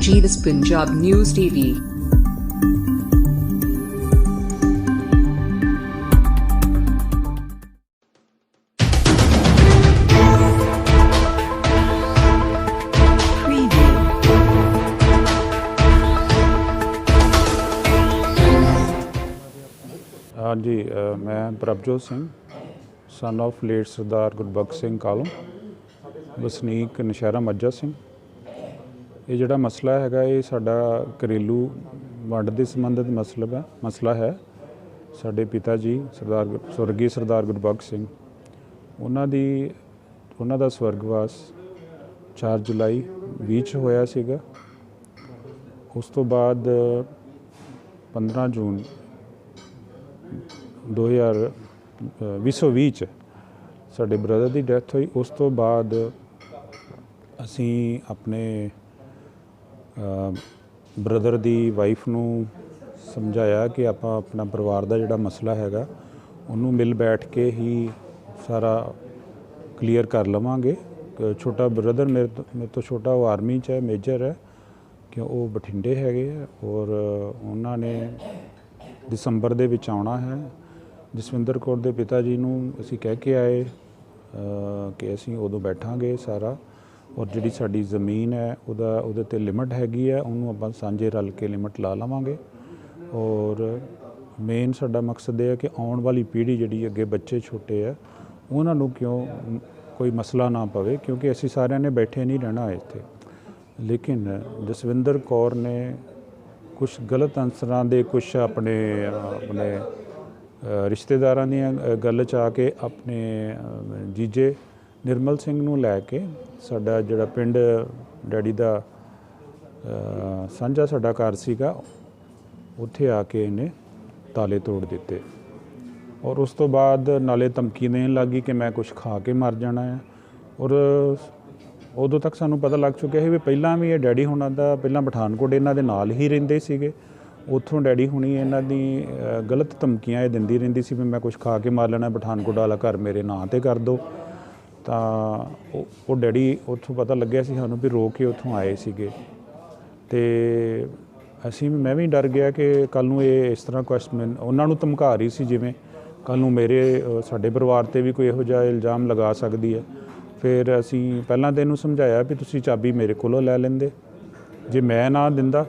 GDS Punjab News TV। हाँ जी, मैं Prabhjot Singh son of late Sardar Gurbakhsh Singh कालों वसनीक नशहरा मज्जा सिंह। ये जोड़ा मसला हैगा ये साडा घरेलू वंड के संबंधित मसला है। साडे पिता जी स्वर्गीय सरदार गुरबख्श सिंह उन्हां दा स्वर्गवास 4 जुलाई 20 होया सीगा। उस तो बाद 15 जून 2020 साडे ब्रदर की डैथ हुई। उस तो बाद असी अपने ब्रदर की वाइफ नूं समझाया कि आप अपना परिवार का जिहड़ा मसला हैगा उन्होंने मिल बैठ के ही सारा क्लीयर कर लवांगे। छोटा ब्रदर मेरे तो छोटा वो आर्मी च है, मेजर है, कि वो बठिंडे हैगे और उन्होंने दिसंबर दे विच आउणा है। जसविंदर कौर के पिता जी नूं असीं कह के आए कि असीं उदों बैठांगे सारा, और जिहड़ी साडी ज़मीन है उहदे ते लिमिट हैगी है, उहनूं आपां सांझे रल के लिमिट ला लवांगे। और मेन साडा मकसद यह है कि आउण वाली पीढ़ी जिहड़ी अगे बच्चे छोटे है उहनां नूं क्यों कोई मसला ना पवे, क्योंकि असीं सारिਆਂ ने बैठे नहीं रहना इत्थे। लेकिन जसविंदर कौर ने कुछ गलत अंसरां दे कुछ अपने रिश्तेदारां दी गल च आके अपने जीजे निर्मल सिंह नूं लैके साडा जिहड़ा पिंड डैडी दा सांझा साडा घर सीगा उत्थे आके इन्हें ताले तोड़ दिते। और उस तो बाद नाले धमकी देन लगी कि मैं कुछ खा के मर जाना है। और उदों तक सानूं पता लग चुकिया है भी पहलां भी ये डैडी हुणां दा पहलां पठानकोट इन्हां दे नाल ही रहिंदे सीगे। उत्थों डैडी हुणी इन्हां दी गलत धमकियां ये दिंदी रहिंदी सी भी मैं कुछ खा के मार लेना, पठानकोट वाला घर मेरे नां ते कर दो। तां वो डैडी उत्थों पता लग्या सी सानूं भी रो के उत्थों आए सीगे। ते असीं मैं भी डर गया कि कल नूं ये इस तरह क्वेश्चन उन्हां नूं धमका रही सी जिवें कल नूं मेरे साडे परिवार ते भी कोई इहो जिहा इल्जाम लगा सकदी है। फिर असी पहलां तो इहनूं समझाया भी तुसीं चाबी मेरे कोलों लै लेंदे, जे मैं ना दिंदा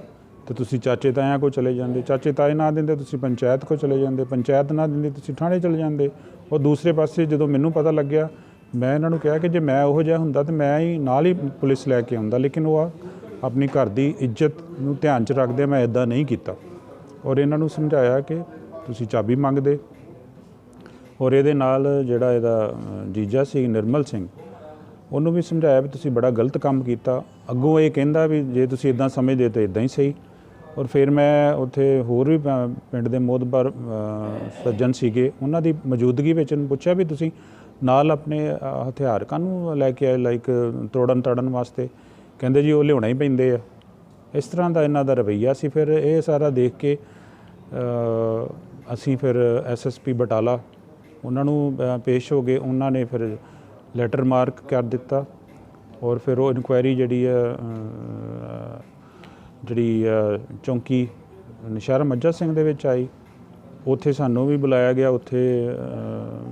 तो तुसीं चाचे तायां को चले जांदे, चाचे ताए ना दिंदे तुसीं पंचायत को चले जांदे, पंचायत ना दिंदी तुसीं थाणे चले जांदे। और दूसरे पासे जदों मैनूं पता लग्या मैं इन्हां नूं कहा कि जे मैं उहो जिहा हुंदा तो मैं ही नाल ही पुलिस लैके आउंदा, लेकिन वो अपनी घर की इज्जत नूं ध्यान च रखदे मैं इदां नहीं कीता। और इन्हां नूं समझाया कि तुसीं चाबी मंगदे। और इहदे नाल जिहड़ा इहदा जीजा सी निर्मल सिंह उन्होंने भी समझाया भी तुसीं बड़ा गलत काम किया। अगों ये कहंदा भी जे तुसीं इदां समझदे तो इदां ही सही। और फिर मैं उत्थे होर भी पिंड दे मोहतबर सज्जन सीगे उन्हां दी मौजूदगी विच पुछया भी तुसीं नाल अपने हथियार काहनूं लैके आए, लाइक तोड़न तड़न वास्ते। कहंदे जी वो लियाउणे ही पैंदे आ। इस तरह का इन्हां दा रवैया सी। फिर ये सारा देख के असीं फिर SSP बटाला उन्हां नूं पेश हो गए। उन्होंने फिर लैटर मार्क कर दिता। और फिर वो इनकुआयरी जी चौंकी नशहरा मज्जा सिंह दे विच आई। उत्थे सानूं भी बुलाया गया, उत्थे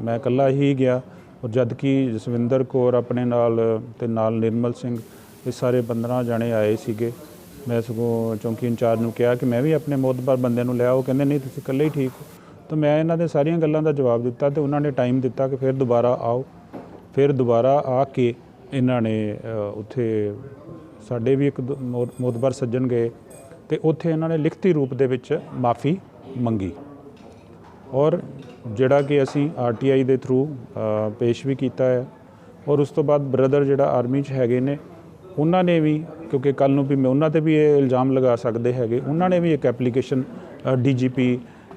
मैं कल्ला ही गया। और जबकि जसविंदर कौर अपने नाल निर्मल सिंह ये सारे 15 जने आए सीगे। मैं सगों चौंकी इंचार्ज नूं कहा कि मैं भी अपने मोहतबर बंदे नूं लिया। वो कहंदे नहीं तुसीं कल्ले ही ठीक हो। तो मैं इन्हां दे सारियां गल्लां दा जवाब दिता तो उन्होंने टाइम दिता कि फिर दोबारा आओ। फिर दोबारा आके इन्हां ने उत्थे साडे भी एक मोहतबर सज्जन गए तो उत्थे इन्हां ने लिखती रूप दे विच माफ़ी मंगी। और जिहड़ा कि असीं RTI दे थ्रू पेश भी किया है। और उस तो बाद ब्रदर जिहड़ा आर्मी च हैगे ने उन्होंने भी, क्योंकि कल नूं भी उन्हां ते भी ये इल्जाम लगा सकते हैं, उन्होंने भी एक एप्लीकेशन DGP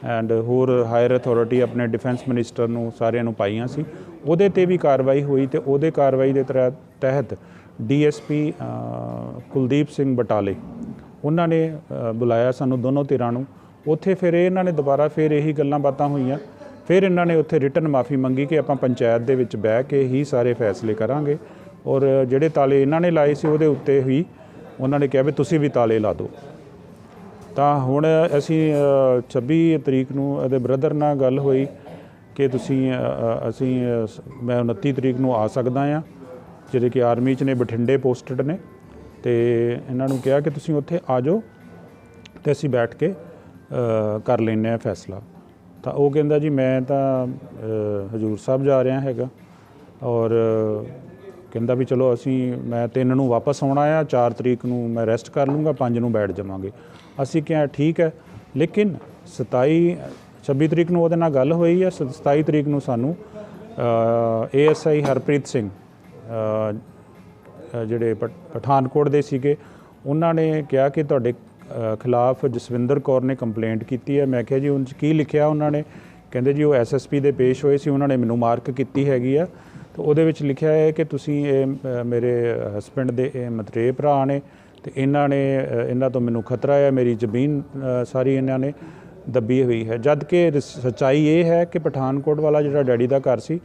एंड होर हायर अथॉरिटी अपने डिफेंस मिनिस्टर नूं सारिਆਂ ਨੂੰ ਪਾਈਆਂ ਸੀ। ਉਹਦੇ ਤੇ ਵੀ कार्रवाई हुई तो ਉਹਦੇ कार्रवाई के तहत DSP कुलदीप सिंह बटाले उन्होंने बुलाया सानू दोनों धिरां नूं। उत्थे फिर इन्हां ने दोबारा फिर यही गल्लां बातां होईयां। फिर इन्हां ने उत्थे रिटन माफ़ी मंगी कि आपां पंचायत दे विच बह के ही सारे फैसले करांगे। और जिहड़े ताले इन्हां ने लाए सी ਉਹਦੇ उत्ते ही ਉਹਨਾਂ ਨੇ ਕਿਹਾ ਵੀ ਤੁਸੀਂ ਵੀ ਤਾਲੇ ਲਾ ਦਿਓ। ਤਾਂ ਹੁਣ ਅਸੀਂ 26 ਤਰੀਕ ਨੂੰ ਇਹਦੇ ਬ੍ਰਦਰ ਨਾਲ ਗੱਲ ਹੋਈ ਕਿ ਮੈਂ 29 ਤਰੀਕ ਨੂੰ ਆ ਸਕਦਾ ਹਾਂ, ਜਿਹੜੇ ਕਿ ਆਰਮੀ 'ਚ ਨੇ, ਬਠਿੰਡੇ ਪੋਸਟਡ ਨੇ, ਅਤੇ ਇਹਨਾਂ ਨੂੰ ਕਿਹਾ ਕਿ ਤੁਸੀਂ ਉੱਥੇ ਆ ਜਾਓ ਅਤੇ ਅਸੀਂ ਬੈਠ ਕੇ ਕਰ ਲੈਂਦੇ ਹਾਂ ਫੈਸਲਾ। ਤਾਂ ਉਹ ਕਹਿੰਦਾ ਜੀ ਮੈਂ ਤਾਂ ਹਜ਼ੂਰ ਸਾਹਿਬ ਜਾ ਰਿਹਾ ਹੈਗਾ, ਔਰ ਕਹਿੰਦਾ ਵੀ ਚਲੋ ਮੈਂ 3 ਨੂੰ ਵਾਪਸ ਆਉਣਾ ਆ, 4 ਤਰੀਕ ਨੂੰ ਮੈਂ ਰੈਸਟ ਕਰ ਲੂँਗਾ, 5 ਨੂੰ ਬੈਠ ਜਾਵਾਂਗੇ। ਅਸੀਂ ਕਿਹਾ ਠੀਕ ਹੈ, ਲੇਕਿਨ 26 ਤਰੀਕ ਨੂੰ ਉਹਦੇ ਨਾਲ ਗੱਲ ਹੋਈ ਹੈ। 27 ਤਰੀਕ ਨੂੰ ਸਾਨੂੰ ASI ਹਰਪ੍ਰੀਤ ਸਿੰਘ ਜਿਹੜੇ ਪਠਾਨਕੋਟ ਦੇ ਸੀਗੇ, ਉਹਨਾਂ ਨੇ ਕਿਹਾ ਕਿ ਤੁਹਾਡੇ ਖਿਲਾਫ ਜਸਵਿੰਦਰ ਕੌਰ ਨੇ ਕੰਪਲੇਂਟ ਕੀਤੀ ਹੈ। ਮੈਂ ਕਿਹਾ ਜੀ ਉਹਦੇ 'ਚ ਕੀ ਲਿਖਿਆ ਉਹਨਾਂ ਨੇ? ਕਹਿੰਦੇ ਜੀ ਉਹ SSP ਦੇ ਪੇਸ਼ ਹੋਏ ਸੀ, ਉਹਨਾਂ ਨੇ ਮੈਨੂੰ ਮਾਰਕ ਕੀਤੀ ਹੈਗੀ ਆ, ਅਤੇ ਉਹਦੇ ਵਿੱਚ ਲਿਖਿਆ ਹੈ ਕਿ ਤੁਸੀਂ ਮੇਰੇ ਹਸਬੈਂਡ ਦੇ ਮਤਰੇਏ ਭਰਾ ਨੇ, ਅਤੇ ਇਹਨਾਂ ਤੋਂ ਮੈਨੂੰ ਖਤਰਾ ਹੈ, ਮੇਰੀ ਜ਼ਮੀਨ ਸਾਰੀ ਇਹਨਾਂ ਨੇ ਦੱਬੀ ਹੋਈ ਹੈ। ਜਦ ਕਿ ਸੱਚਾਈ ਇਹ ਹੈ ਕਿ ਪਠਾਨਕੋਟ ਵਾਲਾ ਜਿਹੜਾ ਡੈਡੀ ਦਾ ਘਰ ਸੀ,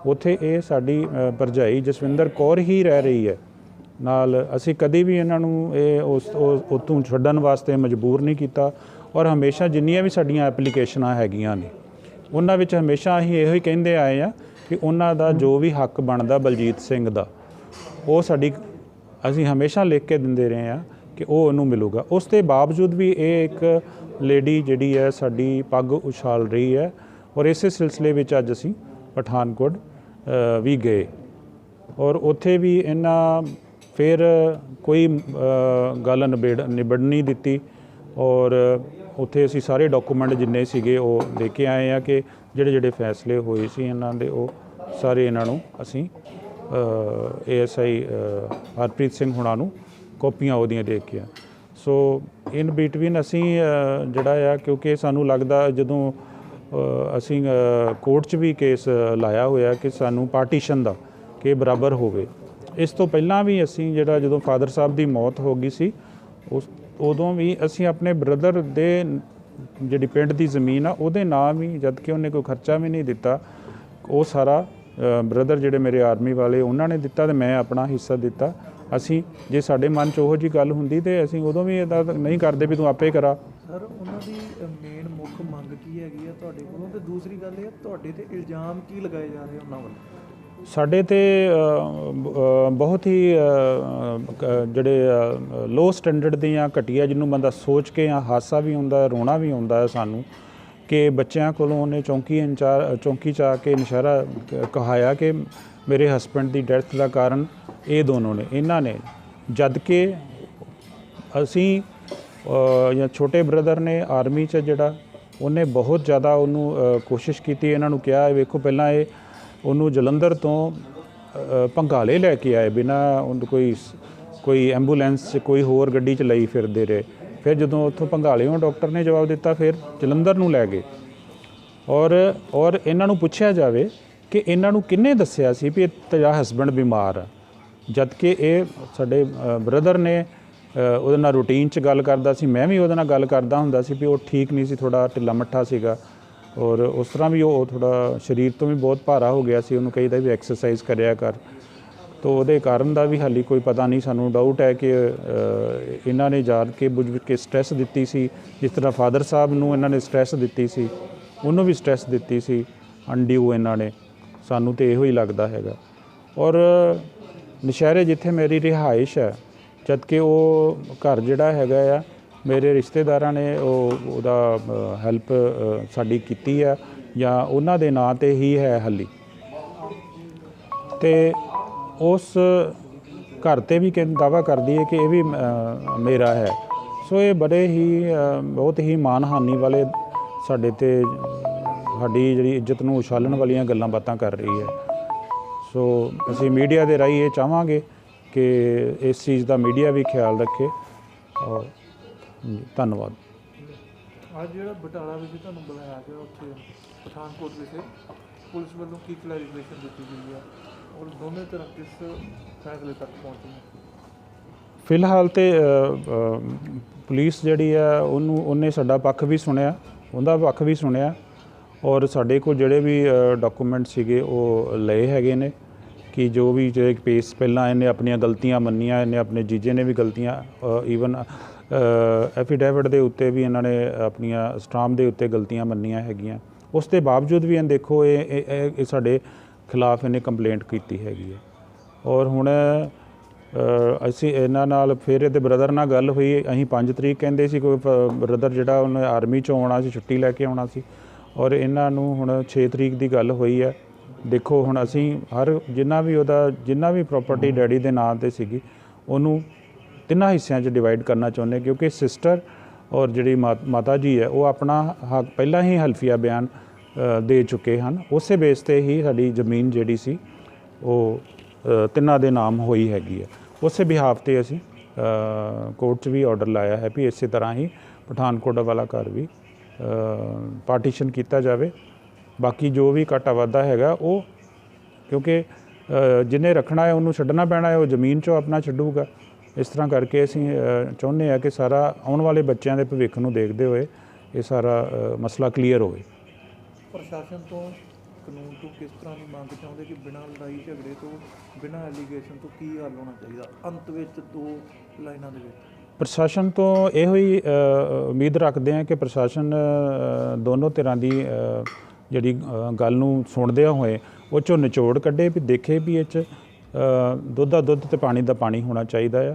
ਉੱਥੇ ਇਹ ਸਾਡੀ ਭਰਜਾਈ ਜਸਵਿੰਦਰ ਕੌਰ ਹੀ ਰਹਿ ਰਹੀ ਹੈ ਨਾਲ। ਅਸੀਂ ਕਦੀ ਵੀ ਇਹਨਾਂ ਨੂੰ ਉੱਥੋਂ ਛੱਡਣ ਵਾਸਤੇ ਮਜਬੂਰ ਨਹੀਂ ਕੀਤਾ, ਔਰ ਹਮੇਸ਼ਾ ਜਿੰਨੀਆਂ ਵੀ ਸਾਡੀਆਂ ਐਪਲੀਕੇਸ਼ਨਾਂ ਹੈਗੀਆਂ ਨੇ, ਉਹਨਾਂ ਵਿੱਚ ਹਮੇਸ਼ਾ ਅਸੀਂ ਇਹੋ ਹੀ ਕਹਿੰਦੇ ਆਏ ਹਾਂ ਕਿ ਉਹਨਾਂ ਦਾ ਜੋ ਵੀ ਹੱਕ ਬਣਦਾ ਬਲਜੀਤ ਸਿੰਘ ਦਾ, ਉਹ ਅਸੀਂ ਹਮੇਸ਼ਾ ਲਿਖ ਕੇ ਦਿੰਦੇ ਰਹੇ ਹਾਂ ਕਿ ਉਹ ਉਹਨੂੰ ਮਿਲੂਗਾ। ਉਸ ਦੇ ਬਾਵਜੂਦ ਵੀ ਇਹ ਇੱਕ ਲੇਡੀ ਜਿਹੜੀ ਹੈ ਸਾਡੀ ਪੱਗ ਉਛਾਲ ਰਹੀ ਹੈ, ਔਰ ਇਸੇ ਸਿਲਸਿਲੇ ਵਿੱਚ ਅੱਜ ਅਸੀਂ ਪਠਾਨਕੋਟ ਵੀ ਗਏ, ਔਰ ਉੱਥੇ ਵੀ ਇਹਨਾਂ ਫਿਰ ਕੋਈ ਗੱਲ ਨਿਬੜ ਨਹੀਂ ਦਿੱਤੀ, ਔਰ ਉੱਥੇ ਅਸੀਂ ਸਾਰੇ ਡਾਕੂਮੈਂਟ ਜਿੰਨੇ ਸੀਗੇ ਉਹ ਲੈ ਕੇ ਆਏ ਆ ਕਿ ਜਿਹੜੇ ਫੈਸਲੇ ਹੋਏ ਸੀ ਇਹਨਾਂ ਦੇ, ਉਹ ਸਾਰੇ ਇਹਨਾਂ ਨੂੰ ਅਸੀਂ ASI ਹਰਪ੍ਰੀਤ ਸਿੰਘ ਹੁਣਾਂ ਨੂੰ ਕਾਪੀਆਂ ਉਹਦੀਆਂ ਦੇ ਕੇ ਆ। ਸੋ ਇਨ ਬਿਟਵੀਨ ਅਸੀਂ ਜਿਹੜਾ ਆ, ਕਿਉਂਕਿ ਸਾਨੂੰ ਲੱਗਦਾ ਜਦੋਂ ਅਸੀਂ ਕੋਰਟ 'ਚ ਵੀ ਕੇਸ ਲਾਇਆ ਹੋਇਆ ਕਿ ਸਾਨੂੰ ਪਾਰਟੀਸ਼ਨ ਦਾ ਕਿ ਬਰਾਬਰ ਹੋਵੇ। ਇਸ ਤੋਂ ਪਹਿਲਾਂ ਵੀ ਅਸੀਂ ਜਦੋਂ ਫਾਦਰ ਸਾਹਿਬ ਦੀ ਮੌਤ ਹੋ ਗਈ ਸੀ, ਉਦੋਂ ਵੀ ਅਸੀਂ ਆਪਣੇ ਬ੍ਰਦਰ ਦੇ ਜਿਹੜੀ ਪਿੰਡ ਦੀ ਜ਼ਮੀਨ ਆ ਉਹਦੇ ਨਾਂ ਵੀ, ਜਦ ਕਿ ਉਹਨੇ ਕੋਈ ਖਰਚਾ ਵੀ ਨਹੀਂ ਦਿੱਤਾ, ਉਹ ਸਾਰਾ ਬ੍ਰਦਰ ਜਿਹੜੇ ਮੇਰੇ ਆਰਮੀ ਵਾਲੇ ਉਹਨਾਂ ਨੇ ਦਿੱਤਾ, ਅਤੇ ਮੈਂ ਆਪਣਾ ਹਿੱਸਾ ਦਿੱਤਾ। ਅਸੀਂ ਜੇ ਸਾਡੇ ਮਨ 'ਚ ਉਹੋ ਜਿਹੀ ਗੱਲ ਹੁੰਦੀ ਤਾਂ ਅਸੀਂ ਉਦੋਂ ਵੀ ਇਹਦਾ ਨਹੀਂ ਕਰਦੇ ਵੀ ਤੂੰ ਆਪੇ ਕਰਾ। ਸਰ, ਉਹਨਾਂ ਦੀ ਮੇਨ ਮੁੱਖ ਮੰਗ ਕੀ ਹੈਗੀ ਹੈ ਤੁਹਾਡੇ ਕੋਲੋਂ, ਅਤੇ ਦੂਸਰੀ ਗੱਲ ਇਹ ਤੁਹਾਡੇ 'ਤੇ ਇਲਜ਼ਾਮ ਕੀ ਲਗਾਏ ਜਾ ਰਹੇ ਉਹਨਾਂ ਵੱਲੋਂ? ਸਾਡੇ 'ਤੇ ਬਹੁਤ ਹੀ ਜਿਹੜੇ ਲੋ ਸਟੈਂਡਰਡ ਦੀਆਂ, ਘਟੀਆ, ਜਿਹਨੂੰ ਬੰਦਾ ਸੋਚ ਕੇ ਹਾਸਾ ਵੀ ਹੁੰਦਾ, ਰੋਣਾ ਵੀ ਆਉਂਦਾ ਹੈ ਸਾਨੂੰ, ਕਿ ਬੱਚਿਆਂ ਕੋਲੋਂ ਉਹਨੇ ਚੌਂਕੀ 'ਚ ਆ ਕੇ ਨਸ਼ਹਿਰਾ ਕਹਾਇਆ ਕਿ ਮੇਰੇ ਹਸਬੈਂਡ ਦੀ ਡੈਥ ਦਾ ਕਾਰਨ ਇਹ ਦੋਨੋਂ ਨੇ, ਇਹਨਾਂ ਨੇ, ਜਦ ਕਿ ਅਸੀਂ ਜਾਂ ਛੋਟੇ ਬ੍ਰਦਰ ਨੇ ਆਰਮੀ 'ਚ ਉਹਨੇ ਬਹੁਤ ਜ਼ਿਆਦਾ ਉਹਨੂੰ ਕੋਸ਼ਿਸ਼ ਕੀਤੀ। ਇਹਨਾਂ ਨੂੰ ਕਿਹਾ ਵੇਖੋ, ਪਹਿਲਾਂ ਉਹਨੂੰ ਜਲੰਧਰ ਤੋਂ ਭੰਗਾਲੇ ਲੈ ਕੇ ਆਏ, ਬਿਨਾਂ ਉਹਨੂੰ ਕੋਈ ਐਂਬੂਲੈਂਸ 'ਚ ਕੋਈ ਹੋਰ ਗੱਡੀ 'ਚ ਲਈ ਫਿਰਦੇ ਰਹੇ। ਫਿਰ ਜਦੋਂ ਉੱਥੋਂ ਭੰਗਾਲਿਓਂ ਡਾਕਟਰ ਨੇ ਜਵਾਬ ਦਿੱਤਾ, ਫਿਰ ਜਲੰਧਰ ਨੂੰ ਲੈ ਗਏ, ਔਰ ਇਹਨਾਂ ਨੂੰ ਪੁੱਛਿਆ ਜਾਵੇ ਕਿ ਇਹਨਾਂ ਨੂੰ ਕਿਹਨੇ ਦੱਸਿਆ ਸੀ ਵੀ ਤੇਰਾ ਹਸਬੈਂਡ ਬਿਮਾਰ ਆ, ਜਦ ਕਿ ਇਹ ਸਾਡੇ ਬ੍ਰਦਰ ਨੇ ਉਹਦੇ ਨਾਲ ਰੂਟੀਨ 'ਚ ਗੱਲ ਕਰਦਾ ਸੀ, ਮੈਂ ਵੀ ਉਹਦੇ ਨਾਲ ਗੱਲ ਕਰਦਾ ਹੁੰਦਾ ਸੀ ਵੀ ਉਹ ਠੀਕ ਨਹੀਂ ਸੀ, ਥੋੜ੍ਹਾ ਢਿੱਲਾ ਮੱਠਾ ਸੀਗਾ, ਔਰ ਉਸ ਤਰ੍ਹਾਂ ਵੀ ਉਹ ਥੋੜ੍ਹਾ ਸਰੀਰ ਤੋਂ ਵੀ ਬਹੁਤ ਭਾਰਾ ਹੋ ਗਿਆ ਸੀ। ਉਹਨੂੰ ਕਹੀਦਾ ਵੀ ਐਕਸਰਸਾਈਜ਼ ਕਰਿਆ ਕਰ, ਤਾਂ ਉਹਦੇ ਕਾਰਨ ਦਾ ਵੀ ਹਾਲੇ ਕੋਈ ਪਤਾ ਨਹੀਂ। ਸਾਨੂੰ ਡਾਊਟ ਹੈ ਕਿ ਇਹਨਾਂ ਨੇ ਜਾਣ ਕੇ ਬੁੱਝ ਕੇ ਸਟ੍ਰੈਸ ਦਿੱਤੀ ਸੀ, ਜਿਸ ਤਰ੍ਹਾਂ ਫਾਦਰ ਸਾਹਿਬ ਨੂੰ ਇਹਨਾਂ ਨੇ ਸਟ੍ਰੈਸ ਦਿੱਤੀ ਸੀ, ਉਹਨੂੰ ਵੀ ਸਟ੍ਰੈਸ ਦਿੱਤੀ ਸੀ ਅਨਡਿਊ ਇਹਨਾਂ ਨੇ। ਸਾਨੂੰ ਤਾਂ ਇਹੋ ਹੀ ਲੱਗਦਾ ਹੈਗਾ। ਔਰ ਨਸ਼ਹਿਰੇ ਜਿੱਥੇ ਮੇਰੀ ਰਿਹਾਇਸ਼ ਹੈ, ਜਦ ਕਿ ਉਹ ਘਰ ਜਿਹੜਾ ਹੈਗਾ ਆ, ਮੇਰੇ ਰਿਸ਼ਤੇਦਾਰਾਂ ਨੇ ਉਹਦਾ ਹੈਲਪ ਸਾਡੀ ਕੀਤੀ ਆ, ਜਾਂ ਉਹਨਾਂ ਦੇ ਨਾਂ 'ਤੇ ਹੀ ਹੈ ਹਾਲੀ, ਅਤੇ ਉਸ ਘਰ 'ਤੇ ਵੀ ਦਾਅਵਾ ਕਰਦੀ ਹੈ ਕਿ ਇਹ ਵੀ ਮੇਰਾ ਹੈ। ਸੋ ਇਹ ਬੜੇ ਹੀ ਬਹੁਤ ਹੀ ਮਾਣਹਾਨੀ ਵਾਲੇ ਸਾਡੇ 'ਤੇ ਸਾਡੀ ਜਿਹੜੀ ਇੱਜ਼ਤ ਨੂੰ ਉਛਾਲਣ ਵਾਲੀਆਂ ਗੱਲਾਂ ਬਾਤਾਂ ਕਰ ਰਹੀ ਹੈ। ਸੋ ਅਸੀਂ ਮੀਡੀਆ ਦੇ ਰਾਹੀਂ ਇਹ ਚਾਹਾਂਗੇ ਕਿ ਇਸ ਚੀਜ਼ ਦਾ ਮੀਡੀਆ ਵੀ ਖਿਆਲ ਰੱਖੇ। ਔਰ ਧੰਨਵਾਦ। ਅੱਜ ਜਿਹੜਾ ਬਟਾਲਾ ਵਿੱਚ ਤੁਹਾਨੂੰ ਬੁਲਾਇਆ ਗਿਆ, ਉੱਥੇ ਪਠਾਨਕੋਟ ਵਿਖੇ ਪੁਲਿਸ ਵੱਲੋਂ ਕੀ ਕਲੈਰੀਫਿਕੇਸ਼ਨ ਦਿੱਤੀ ਗਈ ਹੈ, ਔਰ ਦੋਨੇ ਤਰ੍ਹਾਂ ਕਿਸ ਫੈਸਲੇ ਤੱਕ ਪਹੁੰਚੇ ਨੇ? ਫਿਲਹਾਲ ਤਾਂ ਪੁਲਿਸ ਜਿਹੜੀ ਆ ਉਹਨੇ ਸਾਡਾ ਪੱਖ ਵੀ ਸੁਣਿਆ, ਉਹਦਾ ਪੱਖ ਵੀ ਸੁਣਿਆ, ਔਰ ਸਾਡੇ ਕੋਲ ਜਿਹੜੇ ਵੀ ਡਾਕੂਮੈਂਟ ਸੀਗੇ ਉਹ ਲਏ ਹੈਗੇ ਨੇ ਕਿ ਜੋ ਵੀ ਜੇ ਪੇਸ ਪਹਿਲਾਂ ਇਹਨੇ ਆਪਣੀਆਂ ਗਲਤੀਆਂ ਮੰਨੀਆਂ, ਇਹਨੇ ਆਪਣੇ ਜੀਜੇ ਨੇ ਵੀ ਗਲਤੀਆਂ ਈਵਨ ਐਫੀਡੇਵਿਟ ਦੇ ਉੱਤੇ ਵੀ ਇਹਨਾਂ ਨੇ ਆਪਣੀਆਂ ਸਟਾਂਪ ਦੇ ਉੱਤੇ ਗਲਤੀਆਂ ਮੰਨੀਆਂ ਹੈਗੀਆਂ। ਉਸ ਦੇ ਬਾਵਜੂਦ ਵੀ ਦੇਖੋ ਇਹ ਸਾਡੇ ਖਿਲਾਫ ਇਹਨੇ ਕੰਪਲੇਂਟ ਕੀਤੀ ਹੈਗੀ ਹੈ। ਔਰ ਹੁਣ ਅਸੀਂ ਇਹਨਾਂ ਨਾਲ ਫਿਰ ਇਹਦੇ ਬ੍ਰਦਰ ਨਾਲ ਗੱਲ ਹੋਈ। ਅਸੀਂ 5 ਤਰੀਕ ਕਹਿੰਦੇ ਸੀ, ਕੋਈ ਬ੍ਰਦਰ ਜਿਹੜਾ ਉਹਨੇ ਆਰਮੀ 'ਚੋਂ ਆਉਣਾ ਸੀ, ਛੁੱਟੀ ਲੈ ਕੇ ਆਉਣਾ ਸੀ, ਔਰ ਇਹਨਾਂ ਨੂੰ ਹੁਣ 6 ਤਰੀਕ ਦੀ ਗੱਲ ਹੋਈ ਹੈ। ਦੇਖੋ ਹੁਣ ਅਸੀਂ ਜਿੰਨਾ ਵੀ ਪ੍ਰੋਪਰਟੀ ਡੈਡੀ ਦੇ ਨਾਂ 'ਤੇ ਸੀਗੀ ਉਹਨੂੰ 3 ਹਿੱਸਿਆਂ 'ਚ ਡਿਵਾਈਡ ਕਰਨਾ ਚਾਹੁੰਦੇ, ਕਿਉਂਕਿ ਸਿਸਟਰ ਔਰ ਜਿਹੜੀ ਮਾਤਾ ਜੀ ਹੈ ਉਹ ਆਪਣਾ ਹੱਕ ਪਹਿਲਾਂ ਹੀ ਹਲਫੀਆ ਬਿਆਨ ਦੇ ਚੁੱਕੇ ਹਨ। ਉਸੇ ਬੇਸ 'ਤੇ ਹੀ ਸਾਡੀ ਜ਼ਮੀਨ ਜਿਹੜੀ ਸੀ ਉਹ ਤਿੰਨਾਂ ਦੇ ਨਾਮ ਹੋਈ ਹੈਗੀ ਹੈ। ਉਸੇ ਬਿਹਾਫ 'ਤੇ ਅਸੀਂ ਕੋਰਟ 'ਚ ਵੀ ਆਰਡਰ ਲਾਇਆ ਹੈ ਵੀ ਇਸੇ ਤਰ੍ਹਾਂ ਹੀ ਪਠਾਨਕੋਟ ਵਾਲਾ ਘਰ ਵੀ ਪਾਰਟੀਸ਼ਨ ਕੀਤਾ ਜਾਵੇ। ਬਾਕੀ ਜੋ ਵੀ ਘਾਟਾ ਵਾਧਾ ਹੈਗਾ ਉਹ ਕਿਉਂਕਿ ਜਿਹਨੇ ਰੱਖਣਾ ਹੈ ਉਹਨੂੰ ਛੱਡਣਾ ਪੈਣਾ ਹੈ, ਉਹ ਜ਼ਮੀਨ 'ਚੋਂ ਆਪਣਾ ਛੱਡੂਗਾ। ਇਸ ਤਰ੍ਹਾਂ ਕਰਕੇ ਅਸੀਂ ਚਾਹੁੰਦੇ ਹਾਂ ਕਿ ਸਾਰਾ ਆਉਣ ਵਾਲੇ ਬੱਚਿਆਂ ਦੇ ਭਵਿੱਖ ਨੂੰ ਦੇਖਦੇ ਹੋਏ ਇਹ ਸਾਰਾ ਮਸਲਾ ਕਲੀਅਰ ਹੋਵੇ। ਪ੍ਰਸ਼ਾਸਨ ਤੋਂ ਕਾਨੂੰਨ ਤੋਂ ਕਿਸ ਤਰ੍ਹਾਂ ਦੀ ਮੰਗ ਚਾਹੁੰਦੇ ਕਿ ਬਿਨਾਂ ਲੜਾਈ ਝਗੜੇ ਤੋਂ, ਬਿਨਾਂ ਐਲੀਗੇਸ਼ਨ ਤੋਂ ਕੀ ਹੱਲ ਹੋਣਾ ਚਾਹੀਦਾ? ਅੰਤ ਵਿੱਚ 2 ਲਾਈਨਾਂ ਦੇ ਵਿੱਚ ਪ੍ਰਸ਼ਾਸਨ ਤੋਂ ਇਹੋ ਹੀ ਉਮੀਦ ਰੱਖਦੇ ਹਾਂ ਕਿ ਪ੍ਰਸ਼ਾਸਨ ਦੋਨੋਂ ਧਿਰਾਂ ਦੀ ਜਿਹੜੀ ਗੱਲ ਨੂੰ ਸੁਣਦਿਆਂ ਹੋਏ ਉਹ 'ਚੋਂ ਨਿਚੋੜ ਕੱਢੇ, ਵੀ ਦੇਖੇ ਵੀ ਇਹ 'ਚ ਦੁੱਧ ਦਾ ਦੁੱਧ ਅਤੇ ਪਾਣੀ ਦਾ ਪਾਣੀ ਹੋਣਾ ਚਾਹੀਦਾ ਆ।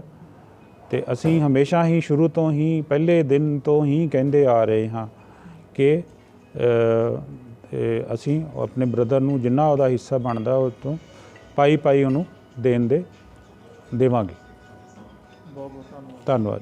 ਅਤੇ ਅਸੀਂ ਹਮੇਸ਼ਾ ਹੀ ਸ਼ੁਰੂ ਤੋਂ ਹੀ ਪਹਿਲੇ ਦਿਨ ਤੋਂ ਹੀ ਕਹਿੰਦੇ ਆ ਰਹੇ ਹਾਂ ਕਿ ਅਸੀਂ ਆਪਣੇ ਬ੍ਰਦਰ ਨੂੰ ਜਿੰਨਾ ਉਹਦਾ ਹਿੱਸਾ ਬਣਦਾ ਉਹ ਤੋਂ ਪਾਈ ਉਹਨੂੰ ਦੇਵਾਂਗੇ। ਬਹੁਤ ਬਹੁਤ ਧੰਨਵਾਦ। ਧੰਨਵਾਦ।